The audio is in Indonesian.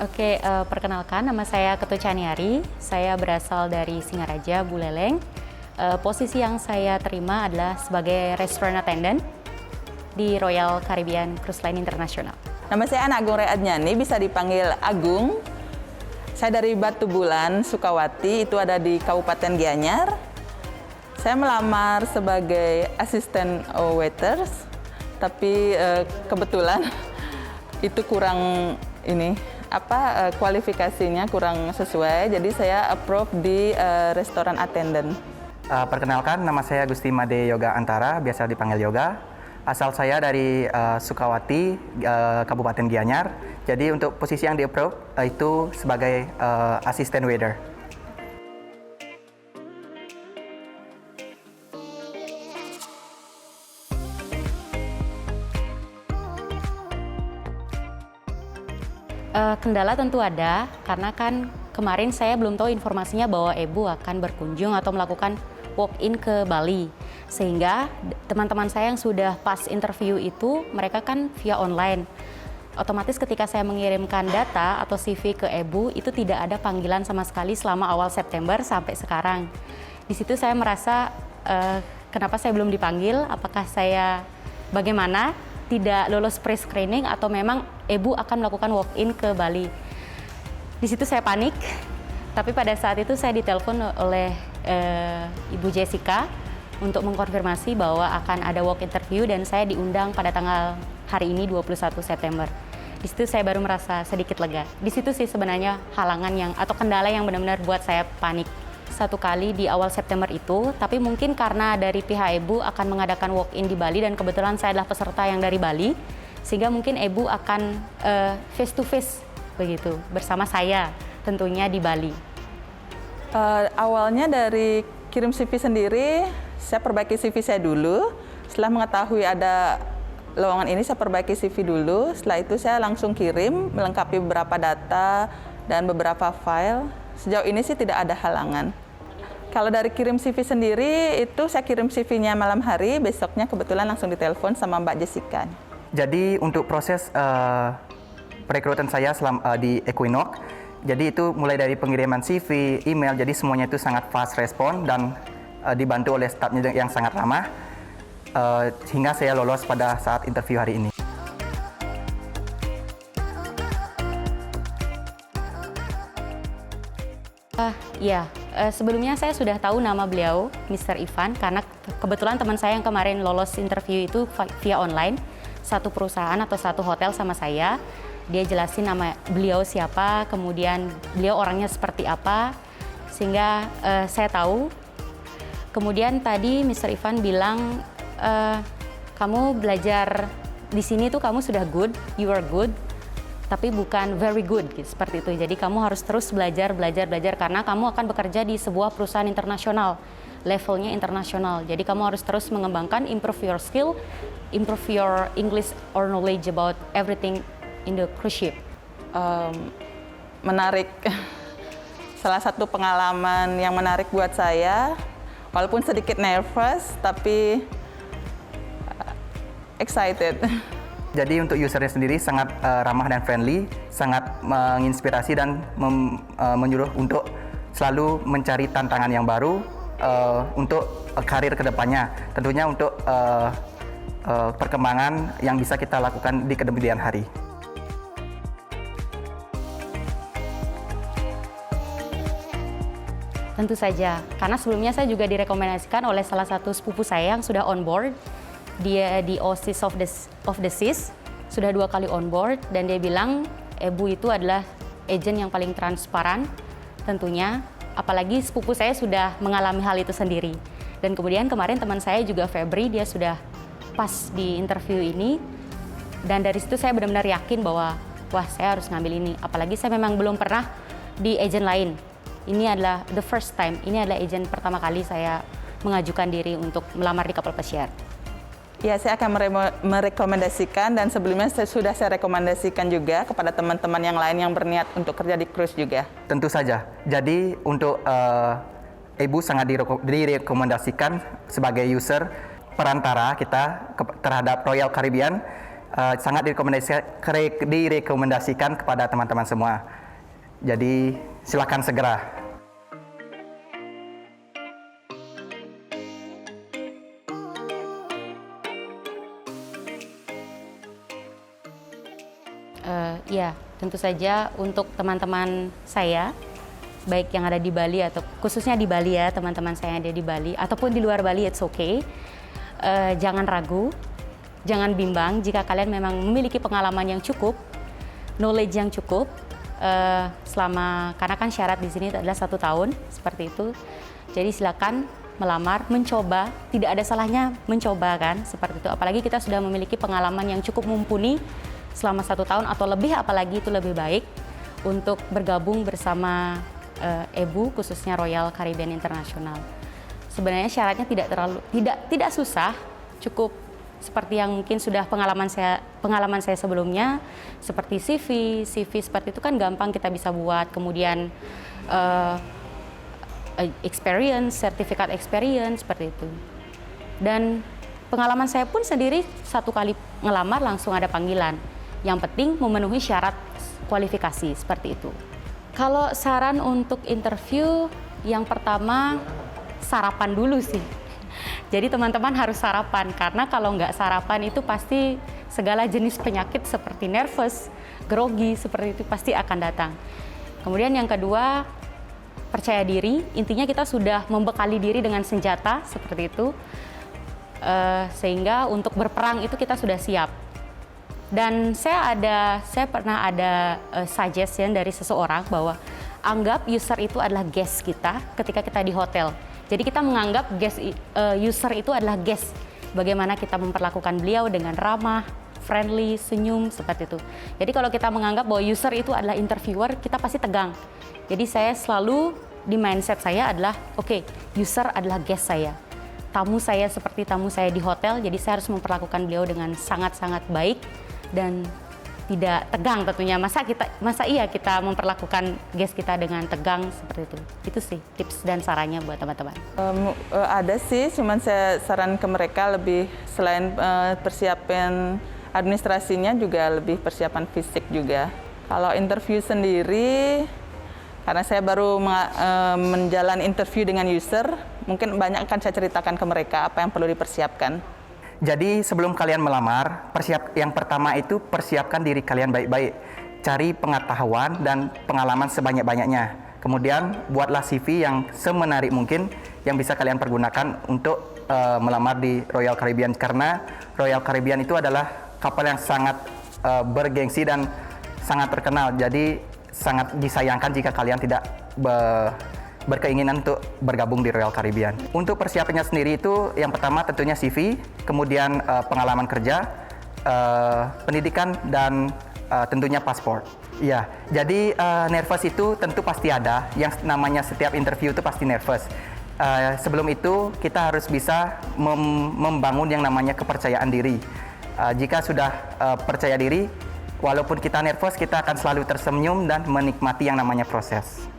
Oke, perkenalkan nama saya Ketut Chaniari. Saya berasal dari Singaraja, Buleleng. Posisi yang saya terima adalah sebagai restaurant attendant di Royal Caribbean Cruise Line International. Nama saya Ana Agung Readnyani, bisa dipanggil Agung. Saya dari Batu Bulan, Sukawati, itu ada di Kabupaten Gianyar. Saya melamar sebagai asisten waiters, tapi kebetulan itu kurang kualifikasinya kurang sesuai, jadi saya approve di restoran attendant. Perkenalkan, nama saya Gusti Made Yoga Antara, biasa dipanggil Yoga. Asal saya dari Sukawati, Kabupaten Gianyar. Jadi untuk posisi yang di-approve itu sebagai asisten waiter. Kendala tentu ada, karena kan kemarin saya belum tahu informasinya bahwa Ibu akan berkunjung atau melakukan walk-in ke Bali. Sehingga teman-teman saya yang sudah pas interview itu, mereka kan via online. Otomatis ketika saya mengirimkan data atau CV ke Ibu, itu tidak ada panggilan sama sekali selama awal September sampai sekarang. Di situ saya merasa, kenapa saya belum dipanggil, apakah saya bagaimana, tidak lolos pre-screening atau memang Ibu akan melakukan walk-in ke Bali. Di situ saya panik, tapi pada saat itu saya ditelepon oleh Ibu Jessica untuk mengkonfirmasi bahwa akan ada walk interview dan saya diundang pada tanggal hari ini 21 September. Di situ saya baru merasa sedikit lega. Di situ sih sebenarnya halangan atau kendala yang benar-benar buat saya panik. Satu kali di awal September itu, tapi mungkin karena dari pihak Ibu akan mengadakan walk-in di Bali dan kebetulan saya adalah peserta yang dari Bali, sehingga mungkin Ibu akan face to face begitu bersama saya tentunya di Bali. Awalnya dari kirim CV sendiri, saya perbaiki CV saya dulu. Setelah mengetahui ada lowongan ini, saya perbaiki CV dulu. Setelah itu saya langsung kirim melengkapi beberapa data dan beberapa file. Sejauh ini sih tidak ada halangan. Kalau dari kirim CV sendiri, itu saya kirim CV-nya malam hari, besoknya kebetulan langsung ditelepon sama Mbak Jessica. Jadi untuk proses perekrutan saya di Equinox, jadi itu mulai dari pengiriman CV, email, jadi semuanya itu sangat fast respon dan dibantu oleh stafnya yang sangat ramah, hingga saya lolos pada saat interview hari ini. Sebelumnya saya sudah tahu nama beliau, Mr. Ivan, karena kebetulan teman saya yang kemarin lolos interview itu via online, satu perusahaan atau satu hotel sama saya. Dia jelasin nama beliau siapa, kemudian beliau orangnya seperti apa, sehingga saya tahu. Kemudian tadi Mr. Ivan bilang, kamu belajar di sini tuh kamu sudah good, you are good, tapi bukan very good, gitu, seperti itu. Jadi kamu harus terus belajar karena kamu akan bekerja di sebuah perusahaan internasional, levelnya internasional. Jadi kamu harus terus mengembangkan, improve your skill, improve your English or knowledge about everything in the cruise ship. Menarik. Salah satu pengalaman yang menarik buat saya, walaupun sedikit nervous, tapi excited. Jadi untuk usernya sendiri sangat ramah dan friendly, sangat menginspirasi dan menyuruh untuk selalu mencari tantangan yang baru untuk karir kedepannya. Tentunya untuk perkembangan yang bisa kita lakukan di kemudian hari. Tentu saja, karena sebelumnya saya juga direkomendasikan oleh salah satu sepupu saya yang sudah on board. Dia di Oasis of the Seas, sudah 2 kali on board, dan dia bilang Ibu itu adalah agent yang paling transparan tentunya, apalagi sepupu saya sudah mengalami hal itu sendiri. Dan kemudian kemarin teman saya juga Febri, dia sudah pas di interview ini, dan dari situ saya benar-benar yakin bahwa wah, saya harus ngambil ini, apalagi saya memang belum pernah di agent lain. Ini adalah the first time, ini adalah agent pertama kali saya mengajukan diri untuk melamar di kapal pesiar. Ya, saya akan merekomendasikan, dan sebelumnya sudah saya rekomendasikan juga kepada teman-teman yang lain yang berniat untuk kerja di cruise juga. Tentu saja. Jadi untuk Ibu sangat direkomendasikan sebagai user perantara kita terhadap Royal Caribbean sangat direkomendasikan kepada teman-teman semua. Jadi silakan segera. Ya, tentu saja untuk teman-teman saya, baik yang ada di Bali atau khususnya di Bali ya, teman-teman saya yang ada di Bali ataupun di luar Bali, it's okay. Jangan ragu, jangan bimbang jika kalian memang memiliki pengalaman yang cukup, knowledge yang cukup, karena kan syarat di sini adalah 1 tahun, seperti itu. Jadi silakan melamar, mencoba, tidak ada salahnya mencoba kan, seperti itu. Apalagi kita sudah memiliki pengalaman yang cukup mumpuni selama 1 tahun atau lebih, apalagi itu lebih baik untuk bergabung bersama EBU, khususnya Royal Caribbean International. Sebenarnya syaratnya tidak susah, cukup seperti yang mungkin sudah pengalaman saya sebelumnya, seperti CV seperti itu kan gampang kita bisa buat, kemudian sertifikat experience seperti itu. Dan pengalaman saya pun sendiri 1 kali ngelamar langsung ada panggilan. Yang penting memenuhi syarat kualifikasi seperti itu. Kalau saran untuk interview, yang pertama sarapan dulu sih. Jadi teman-teman harus sarapan, karena kalau nggak sarapan itu pasti segala jenis penyakit seperti nervous, grogi, seperti itu pasti akan datang. Kemudian yang kedua, percaya diri, intinya kita sudah membekali diri dengan senjata seperti itu, sehingga untuk berperang itu kita sudah siap. Dan saya pernah ada suggestion dari seseorang bahwa anggap user itu adalah guest kita ketika kita di hotel. Jadi kita menganggap user itu adalah guest. Bagaimana kita memperlakukan beliau dengan ramah, friendly, senyum, seperti itu. Jadi kalau kita menganggap bahwa user itu adalah interviewer, kita pasti tegang. Jadi saya selalu di mindset saya adalah, oke, user adalah guest saya. Tamu saya seperti tamu saya di hotel, jadi saya harus memperlakukan beliau dengan sangat-sangat baik dan tidak tegang tentunya. Masa iya kita memperlakukan guest kita dengan tegang seperti itu. Itu sih tips dan sarannya buat teman-teman. Ada sih, cuman saya saran ke mereka lebih selain persiapan administrasinya juga lebih persiapan fisik juga. Kalau interview sendiri, karena saya baru menjalani interview dengan user, mungkin banyak akan saya ceritakan ke mereka apa yang perlu dipersiapkan. Jadi sebelum kalian melamar, yang pertama itu persiapkan diri kalian baik-baik. Cari pengetahuan dan pengalaman sebanyak-banyaknya. Kemudian buatlah CV yang semenarik mungkin yang bisa kalian pergunakan untuk melamar di Royal Caribbean. Karena Royal Caribbean itu adalah kapal yang sangat bergengsi dan sangat terkenal. Jadi sangat disayangkan jika kalian tidak berkeinginan untuk bergabung di Royal Caribbean. Untuk persiapannya sendiri itu yang pertama tentunya CV, kemudian pengalaman kerja, pendidikan, dan tentunya paspor. Ya, jadi nervous itu tentu pasti ada. Yang namanya setiap interview itu pasti nervous. Sebelum itu kita harus bisa membangun yang namanya kepercayaan diri. Jika sudah percaya diri, walaupun kita nervous, kita akan selalu tersenyum dan menikmati yang namanya proses.